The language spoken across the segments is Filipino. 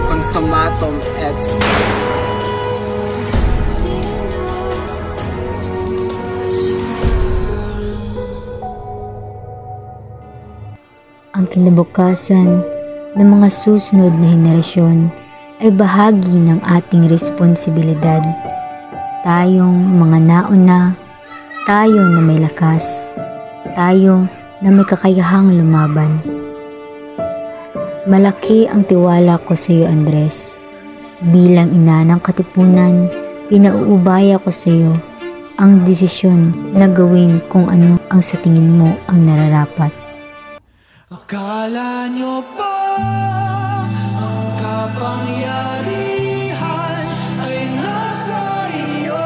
Consumatum est. Ang kinabukasan ng mga susunod na henerasyon ay bahagi ng ating responsibilidad. Tayong mga nauna, tayo na may lakas, tayo na may kakayahang lumaban. Malaki ang tiwala ko sa iyo, Andres. Bilang ina ng katipunan, pinauubaya ko sa iyo ang desisyon na gawin kung ano ang sa tingin mo ang nararapat. Akala nyo ba ang kapangyarihan ay nasa inyo?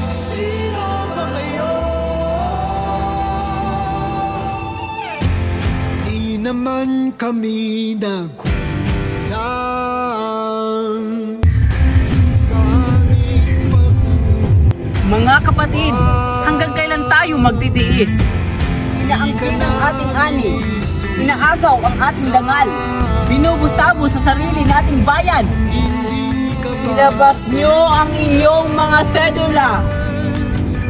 Sino ba kayo? Di naman kami nagkulang sa aming Mga kapatid, hanggang kailan tayo magtitiis? Inaangkin ang ating ani, inaagaw ang ating dangal, binubusabu sa sarili nating bayan. Ilabas nyo ang inyong mga sedula.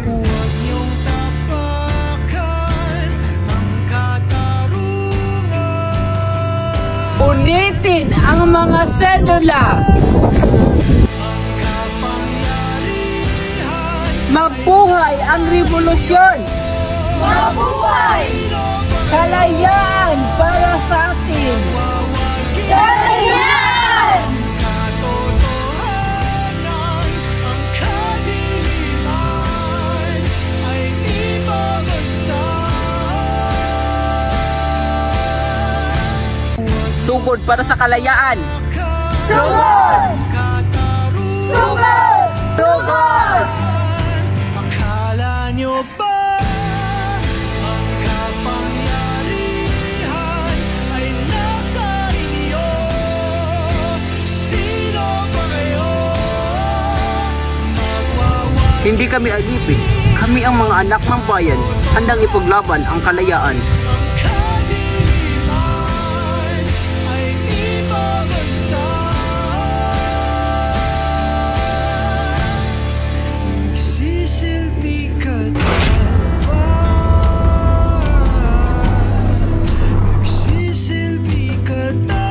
Huwag niyong tapakan ang katarungan. Unitin ang mga sedula. Mabuhay ang revolusyon! Mabuhay! Kalayaan para sa atin! Kalayaan! Katotohanan ang kadiliman ay ibabagsak. Sugod para sa kalayaan! Sugod! Sugod! Sugod! Akala nyo ba ang kapangyarihan ay nasa inyo? Sino ba kayo? Hindi kami alipin, kami ang mga anak ng bayan, handang ipaglaban ang kalayaan. Kadiliman ay ibabagsak. Nagsisilbi ka ba? Nagsisilbi ka ba?